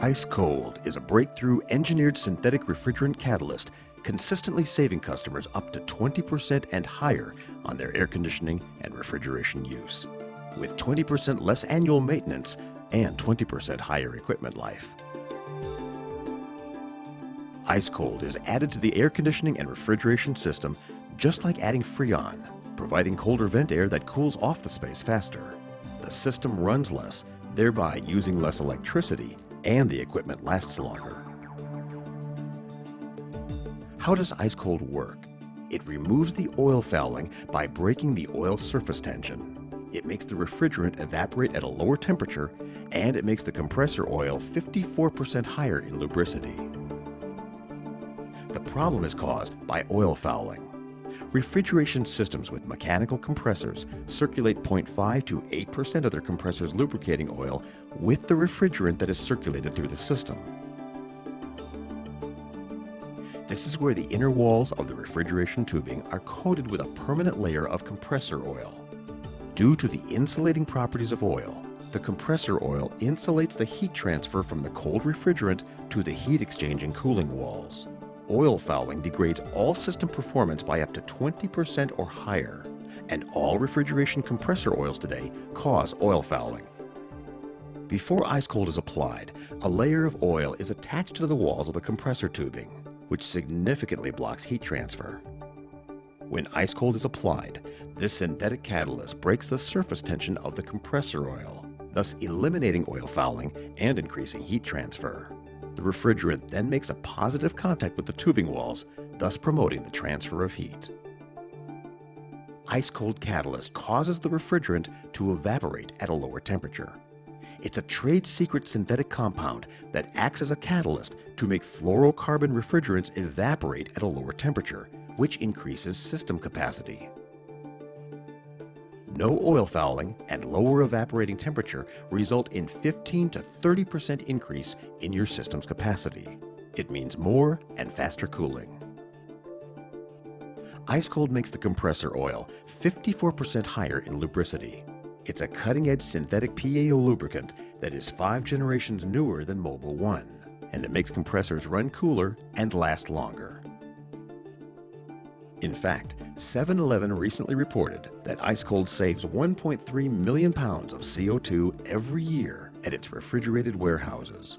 IceCOLD is a breakthrough engineered synthetic refrigerant catalyst consistently saving customers up to 20% and higher on their air conditioning and refrigeration use, with 20% less annual maintenance and 20% higher equipment life. IceCOLD is added to the air conditioning and refrigeration system just like adding Freon, providing colder vent air that cools off the space faster. The system runs less, thereby using less electricity, and the equipment lasts longer. How does IceCOLD work? It removes the oil fouling by breaking the oil surface tension. It makes the refrigerant evaporate at a lower temperature, and it makes the compressor oil 54% higher in lubricity. The problem is caused by oil fouling. Refrigeration systems with mechanical compressors circulate 0.5 to 8% of their compressor's lubricating oil with the refrigerant that is circulated through the system. This is where the inner walls of the refrigeration tubing are coated with a permanent layer of compressor oil. Due to the insulating properties of oil, the compressor oil insulates the heat transfer from the cold refrigerant to the heat exchanging cooling walls. Oil fouling degrades all system performance by up to 20% or higher, and all refrigeration compressor oils today cause oil fouling. Before IceCOLD is applied, a layer of oil is attached to the walls of the compressor tubing, which significantly blocks heat transfer. When IceCOLD is applied, this synthetic catalyst breaks the surface tension of the compressor oil, thus eliminating oil fouling and increasing heat transfer. The refrigerant then makes a positive contact with the tubing walls, thus promoting the transfer of heat. IceCOLD catalyst causes the refrigerant to evaporate at a lower temperature. It's a trade secret synthetic compound that acts as a catalyst to make fluorocarbon refrigerants evaporate at a lower temperature, which increases system capacity. No oil fouling and lower evaporating temperature result in 15 to 30% increase in your system's capacity. It means more and faster cooling. IceCOLD makes the compressor oil 54% higher in lubricity. It's a cutting-edge synthetic PAO lubricant that is 5 generations newer than Mobil 1, and it makes compressors run cooler and last longer. In fact, 7-Eleven recently reported that IceCOLD saves 1.3 million pounds of CO2 every year at its refrigerated warehouses.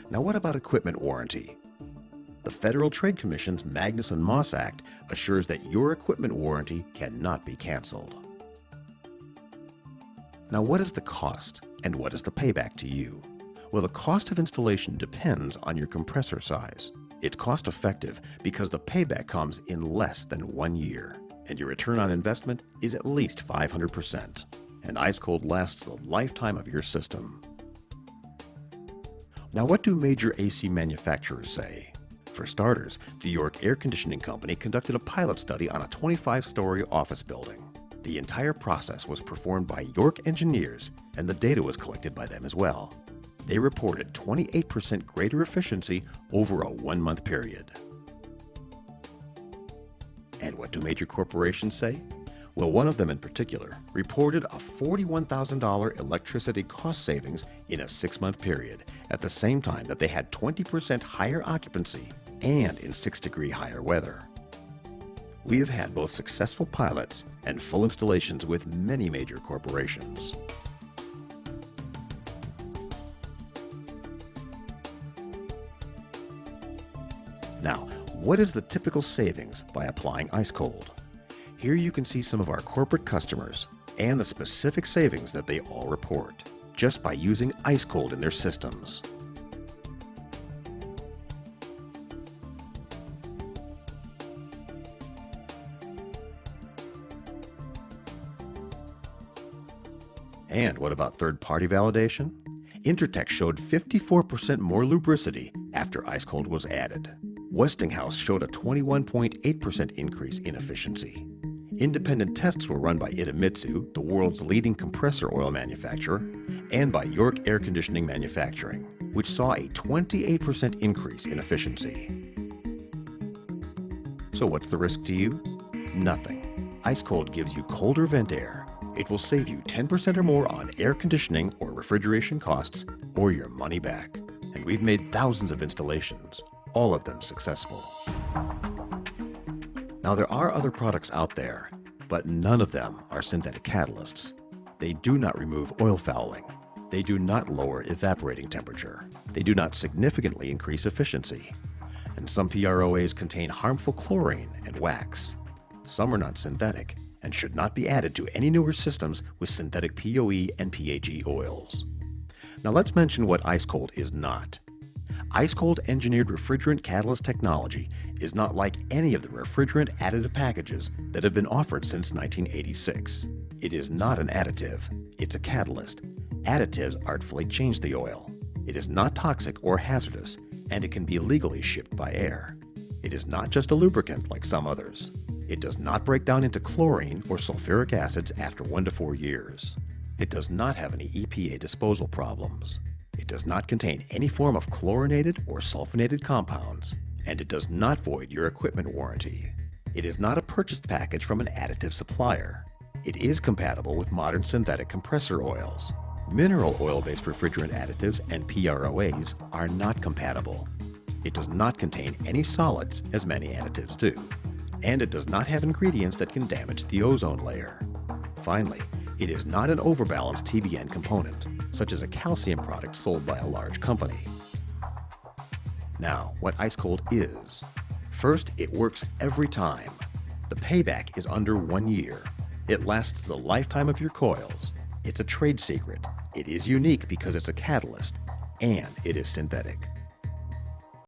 Now what about equipment warranty? The Federal Trade Commission's Magnuson-Moss Act assures that your equipment warranty cannot be canceled. Now what is the cost and what is the payback to you? Well, the cost of installation depends on your compressor size. It's cost effective because the payback comes in less than 1 year, and your return on investment is at least 500%, and IceCOLD lasts the lifetime of your system. Now what do major AC manufacturers say? For starters, the York Air Conditioning Company conducted a pilot study on a 25-story office building. The entire process was performed by York engineers, and the data was collected by them as well. They reported 28% greater efficiency over a 1-month period. And what do major corporations say? Well, one of them in particular reported a $41,000 electricity cost savings in a 6-month period, at the same time that they had 20% higher occupancy and in 6-degree higher weather. We have had both successful pilots and full installations with many major corporations. Now, what is the typical savings by applying IceCOLD? Here you can see some of our corporate customers and the specific savings that they all report just by using IceCOLD in their systems. And what about third-party validation? Intertek showed 54% more lubricity after IceCOLD was added. Westinghouse showed a 21.8% increase in efficiency. Independent tests were run by Idemitsu, the world's leading compressor oil manufacturer, and by York Air Conditioning Manufacturing, which saw a 28% increase in efficiency. So what's the risk to you? Nothing. IceCOLD gives you colder vent air. It will save you 10% or more on air conditioning or refrigeration costs or your money back. And we've made thousands of installations, all of them successful. Now, there are other products out there, but none of them are synthetic catalysts. They do not remove oil fouling. They do not lower evaporating temperature. They do not significantly increase efficiency. And some PROAs contain harmful chlorine and wax. Some are not synthetic and should not be added to any newer systems with synthetic POE and PHE oils. Now let's mention what IceCOLD is not. IceCOLD engineered refrigerant catalyst technology is not like any of the refrigerant additive packages that have been offered since 1986. It is not an additive, it's a catalyst. Additives artfully change the oil. It is not toxic or hazardous, and it can be legally shipped by air. It is not just a lubricant like some others. It does not break down into chlorine or sulfuric acids after 1 to 4 years. It does not have any EPA disposal problems. It does not contain any form of chlorinated or sulfonated compounds, and it does not void your equipment warranty. It is not a purchased package from an additive supplier. It is compatible with modern synthetic compressor oils. Mineral oil-based refrigerant additives and PROAs are not compatible. It does not contain any solids, as many additives do. And it does not have ingredients that can damage the ozone layer. Finally, it is not an overbalanced TBN component, such as a calcium product sold by a large company. Now, what IceCOLD is. First, it works every time. The payback is under 1 year. It lasts the lifetime of your coils. It's a trade secret. It is unique because it's a catalyst, and it is synthetic.